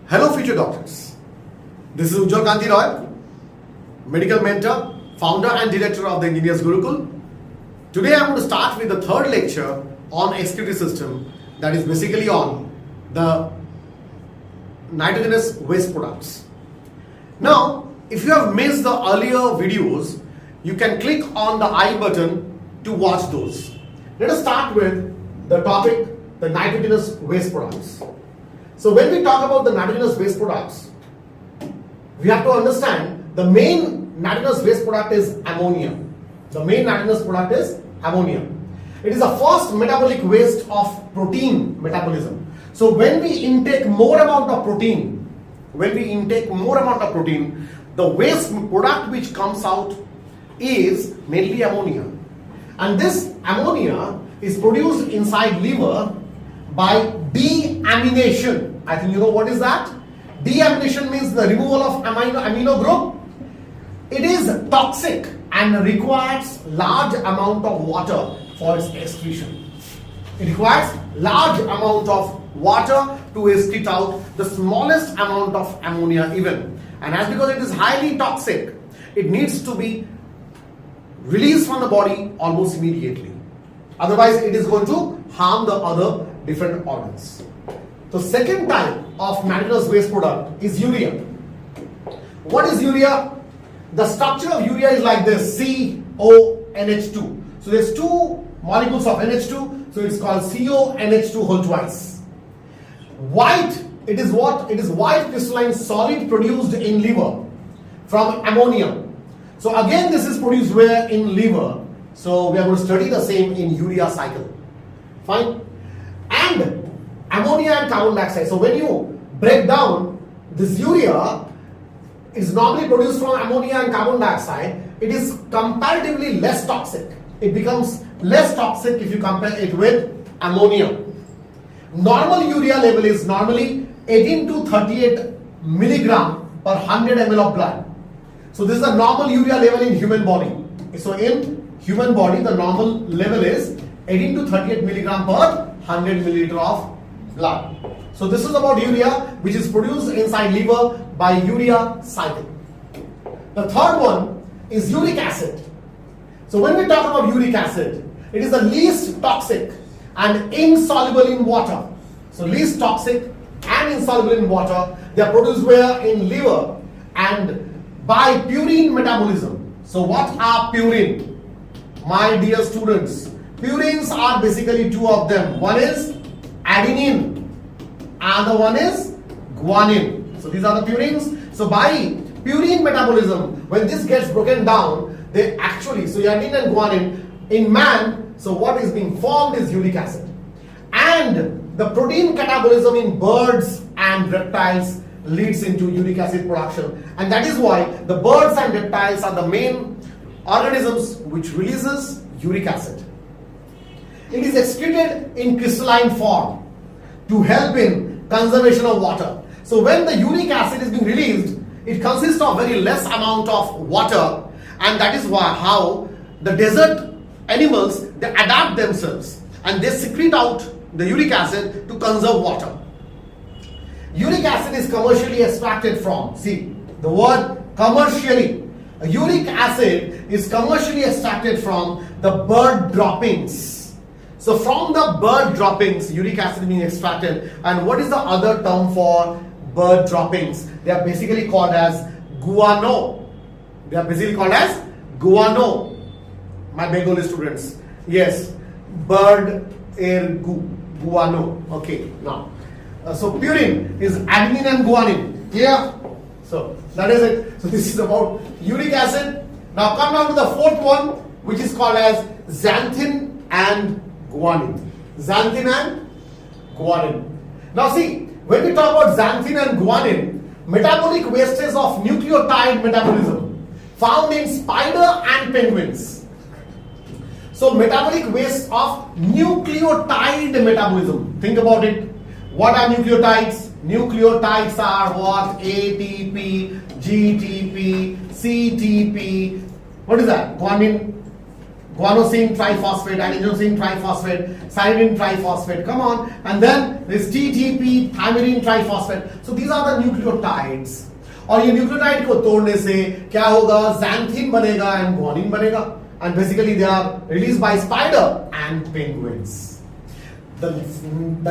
Hello future doctors, this is Ujjal Roy, medical mentor, founder and director of the Engineers Gurukul. Today I am going to start with the third lecture on excretory system, that is basically on the nitrogenous waste products. Now if you have missed the earlier videos, you can click on the I button to watch those. Let us start with the topic, the nitrogenous waste products. So when we talk about the nitrogenous waste products, we have to understand the main nitrogenous waste product is ammonia. The main nitrogenous product is ammonia. It is the first metabolic waste of protein metabolism. So when we intake more amount of protein, the waste product which comes out is mainly ammonia. And this ammonia is produced inside liver by deamination. I think you know what is that? Deamination means the removal of amino group. It is toxic and requires large amount of water for its excretion. It requires large amount of water to excrete out the smallest amount of ammonia even. And as because it is highly toxic, it needs to be released from the body almost immediately. Otherwise, it is going to harm the other different organs. The second type of nitrogenous waste product is urea. What is urea? The structure of urea is like this, CONH2. So there's two molecules of NH2, so it's called CONH2 whole twice. White, it is what? It is white crystalline solid produced in liver from ammonia. So again this is produced where? In liver. So we are going to study the same in urea cycle. Fine. And ammonia and carbon dioxide. So when you break down this urea, is normally produced from ammonia and carbon dioxide. It is comparatively less toxic. It becomes less toxic if you compare it with ammonia. Normal urea level is normally 18 to 38 milligram per 100 ml of blood. So this is the normal urea level in human body. So in human body, the normal level is 18 to 38 milligram per 100 milliliter of blood. So this is about urea, which is produced inside liver by urea cycle. The third one is uric acid. So when we talk about uric acid, it is the least toxic and insoluble in water. So least toxic and insoluble in water. They are produced where? In liver and by purine metabolism. So what are purine? My dear students, purines are basically two of them. One is adenine, and the one is guanine. So these are the purines. So by purine metabolism, when this gets broken down, they actually, so adenine and guanine in man, so what is being formed is uric acid. And the protein catabolism in birds and reptiles leads into uric acid production. And that is why the birds and reptiles are the main organisms which releases uric acid. It is excreted in crystalline form to help in conservation of water. So when the uric acid is being released, it consists of very less amount of water, and that is why how the desert animals, they adapt themselves and they secrete out the uric acid to conserve water. Uric acid is commercially extracted from, see the word commercially. Uric acid is commercially extracted from the bird droppings. So from the bird droppings, uric acid is being extracted. And what is the other term for bird droppings? They are basically called as guano. They are basically called as guano. My Bengali students. Yes. Bird air guano. Okay. Now. So purine is adenine and guanine. Clear? So that is it. So this is about uric acid. Now come down to the fourth one, which is called as xanthine and guanine. Xanthine and guanine. Now see, when we talk about xanthine and guanine, metabolic wastes of nucleotide metabolism found in spider and penguins. So metabolic waste of nucleotide metabolism. Think about it. What are nucleotides? Nucleotides are what? ATP, GTP, CTP. What is that? Guanine, guanosine triphosphate, adenosine triphosphate, cytidine triphosphate, come on, and then this TTP, thymidine triphosphate. So these are the nucleotides. और ये nucleotide को तोड़ने से क्या होगा? xanthine बनेगा and guanine बनेगा, and basically they are released by spider and penguins. The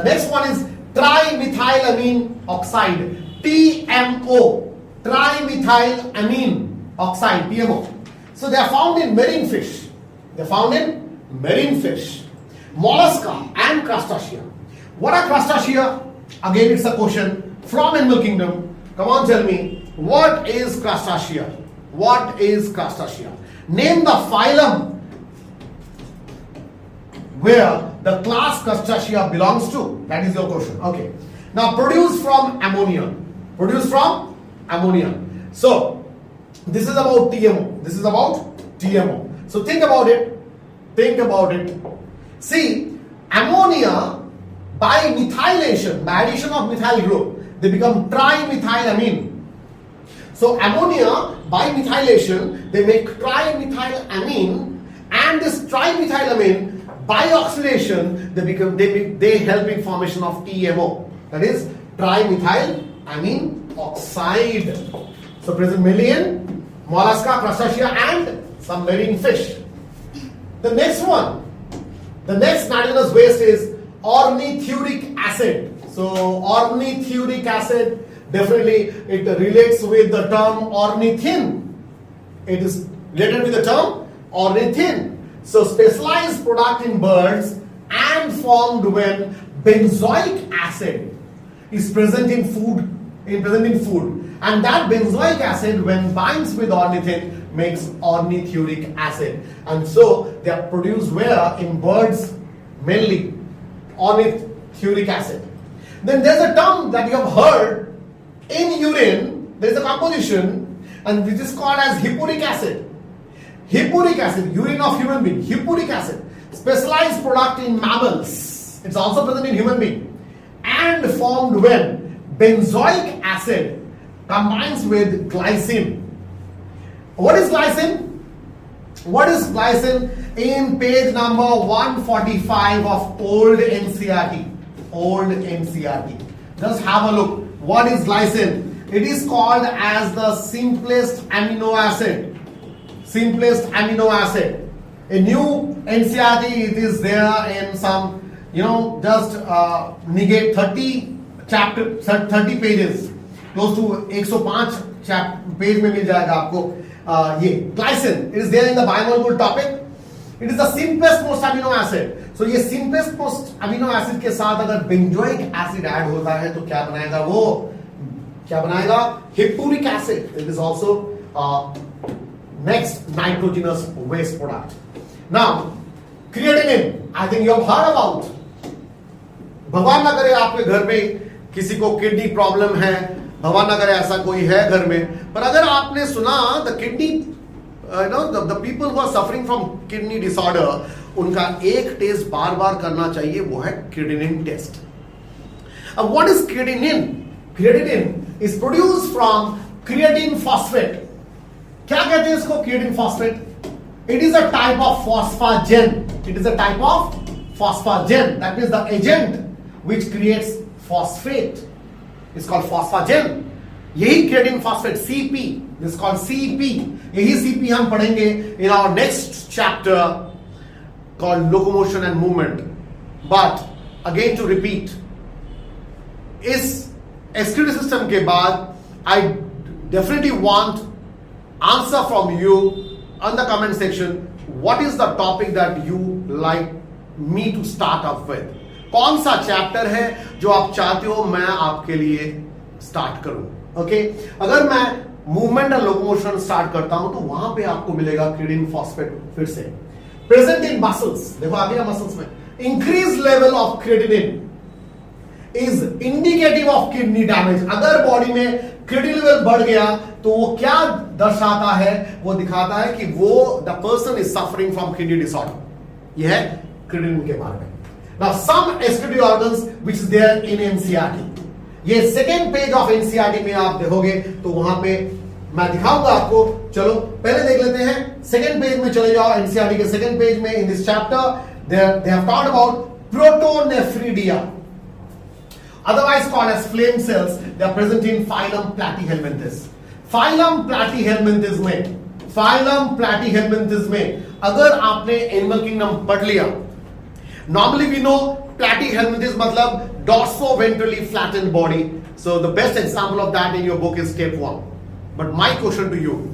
next one is trimethylamine oxide, TMO, trimethylamine oxide, TMO. So they are found in marine fish. They are found in marine fish, mollusca and crustacea. What are crustacea? Again, it's a question from animal kingdom. Come on, tell me, what is crustacea? What is crustacea? Name the phylum where the class crustacea belongs to. That is your question. Okay. Now, produced from ammonia. Produced from ammonia. So, this is about TMO. This is about TMO. So think about it. Think about it. See, ammonia by methylation, by addition of methyl group, they become trimethylamine. So ammonia by methylation, they make trimethylamine, and this trimethylamine by oxidation, they help in formation of TMO. That is trimethylamine oxide. So present mainly in mollusca, crustacea, and some marine fish. The next one, the next nitrogenous waste is ornithuric acid. So ornithuric acid, definitely it relates with the term ornithine. It is related with the term ornithine. So specialized product in birds and formed when benzoic acid is present in food. And that benzoic acid, when binds with ornithine, makes ornithuric acid. And so they are produced where? In birds mainly, ornithuric acid. Then there's a term that you have heard in urine. There is a composition, and which is called as hippuric acid. Hippuric acid, urine of human being. Hippuric acid, specialized product in mammals. It's also present in human being, and formed when benzoic acid combines with glycine. What is glycine? What is glycine? In page number 145 of old NCERT. Old NCERT. Just have a look. What is glycine? It is called as the simplest amino acid. Simplest amino acid. A new NCERT, it is there in some, just negate 30 pages. Close to 105 page में मिल जाएगा आपको ये glycine. It is there in the biomolecule topic. It is the simplest most amino acid. So ये simplest most amino acid के साथ अगर benzoic acid add होता है तो क्या बनाएगा वो? क्या बनाएगा? Hippuric acid. It is also next nitrogenous waste product. Now, creatinine. I think you have heard about. भगवान ना करे आपके घर में किसी को किडनी प्रॉब्लम है, भगवान ना करे ऐसा कोई है घर में, पर अगर आपने सुना the kidney the people who are suffering from kidney disorder, उनका एक टेस्ट बार बार करना चाहिए, वो है क्रिएटिनिन टेस्ट. अब what is creatinine? Creatinine is produced from creatine phosphate. क्या कहते हैं इसको? Creatine phosphate. It is a type of phosphagen. It is a type of phosphagen. That means the agent which creates phosphate is called phosphagen. यही creatine phosphate CP, this is called CP. यही CP हम पढ़ेंगे in our next chapter called locomotion and movement. But again to repeat, इस excretory system के बाद I definitely want answer from you on the comment section. What is the topic that you like me to start off with? कौन सा chapter है जो आप चाहते हो मैं आपके लिए स्टार्ट करूं? ओके, अगर मैं मूवमेंट एंड लोकोमोशन स्टार्ट करता हूं तो वहां पे आपको मिलेगा क्रिएटिन फॉस्फेट. फिर से प्रेजेंट इन मसल्स, देखो आ गया मसल्स में. Increase level of creatinine is indicative of kidney damage. अगर बॉडी में क्रिएटिनिन लेवल बढ़ गया तो वो क्या दर्शाता है? वो दिखाता है कि वो the person is suffering from kidney disorder. यह है क्रिएटिनिन के बारे में. Now some excretory organs which is there in NCERT. ये सेकेंड पेज ऑफ NCERT में आप देखोगे तो वहां पे मैं दिखाऊंगा आपको। चलो पहले देख लेते हैं, सेकंड पेज में चले जाओ, एनसीईआरटी के सेकंड पेज में। In this chapter they have talked about protonephridia, otherwise called as flame cells. They are present in phylum Platyhelminthes. phylum Platyhelminthes में अगर आपने एनिमल किंगडम पढ़ लिया, नॉर्मली वी नो Platyhelminthes मतलब dorso-ventrally flattened body. So the best example of that in your book is tapeworm. But my question to you,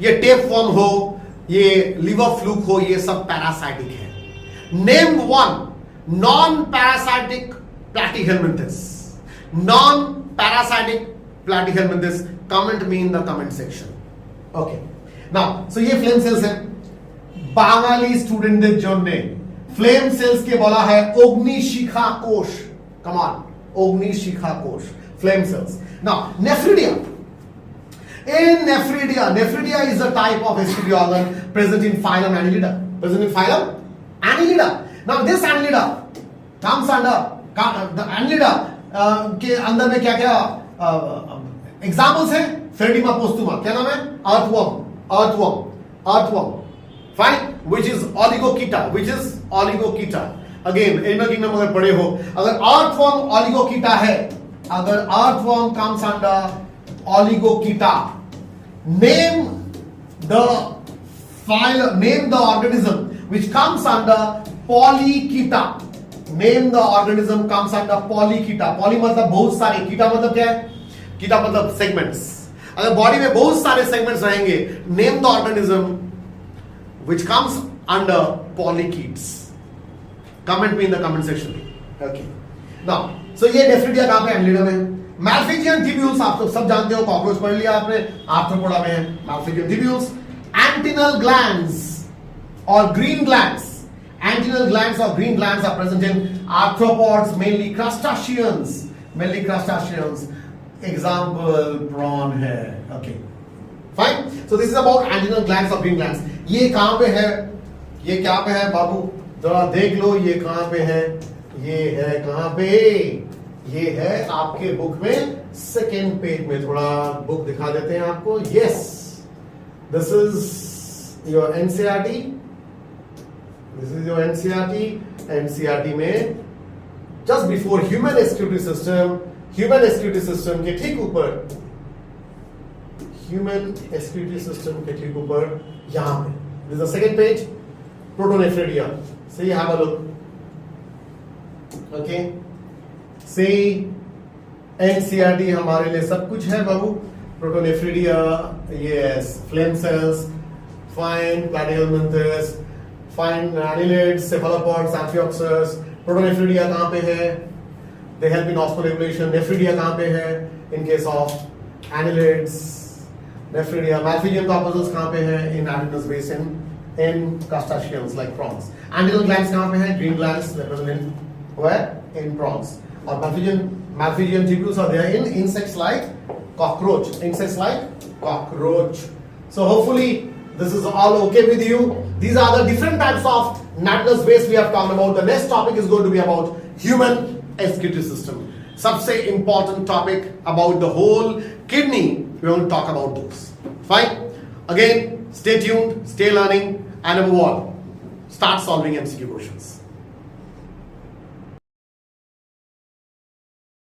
ये tapeworm हो, ये liver fluke हो, ये सब parasitic है. Name one non-parasitic Platyhelminthes. Non-parasitic Platyhelminthes. Comment me in the comment section. Okay. Now, so ये flame cells हैं. Bangali student जो ने फ्लेम सेल्स के बोला है अग्निशिखा कोश. Come on, अग्निशिखा कोश. Flame cells. Now, nephridia. In nephridia is a type of excretory organ present in phylum Annelida. Now, this Annelida comes under the Annelida के अंदर में क्या क्या एग्जाम्पल्स हैं? फेरिडिमा पोस्टुमा, क्या नाम है? Earthworm, fine, which is oligoketa. Again animal kingdom अगर पढ़े हो, अगर अर्थवर्म oligoketa है, अगर earthworm comes under oligoketa, name the organism which comes under polyketa. Name the organism comes under polyketa. Poly मतलब बहुत सारे, कीटा मतलब क्या है? कीटा मतलब segments. अगर बॉडी में बहुत सारे segments रहेंगे, name the organism which comes under polykets. Comment me in the comment section. Okay. Now, so ये nephridia कहाँ पे? एनिलिडा में. Malpighian tubules आप तो सब जानते हो, कॉकरोच पढ़ लिया आपने, आर्थ्रोपोडा में है Malpighian tubules. Antennal glands or green glands. Antennal glands or green glands are present in arthropods, mainly crustaceans. Example, prawn है. Okay. Fine. So this is about antennal glands or green glands. ये कहाँ पे है? ये क्या पे है बाबू? जरा देख लो, ये कहाँ पे है? ये है कहाँ पे? ये है आपके बुक में सेकेंड पेज में. थोड़ा बुक दिखा देते हैं आपको. Yes. This is your NCERT. This is your NCERT. NCERT में just before human excretory system के ठीक ऊपर, human excretory system के ठीक ऊपर यहाँ पे. This is the second page. Protonephridia. See, have a look. Okay. See, NCERT हमारे लिए सब कुछ है बाबू. Protonephridia, yes, flame cells, fine platyhelminthes, fine annelids, cephalopods, amphioxus. Protonephridia कहाँ पे है? They help in osmoregulation. Nephridia कहाँ पे है? In case of annelids, nephridia. Malpighian corpuscles कहाँ पे है? In antennas basin, in crustaceans like prawns. Antennal glands कहाँ पे है? Green glands, they're present in where? In prawns. Or Malpighian tubules are there in insects like cockroach. So hopefully this is all okay with you. These are the different types of natinous waste we have talked about. The next topic is going to be about human excretory system. सबसे important topic about the whole kidney. We will talk about those. Fine. Again, stay tuned, stay learning, and above all, start solving MCQ questions.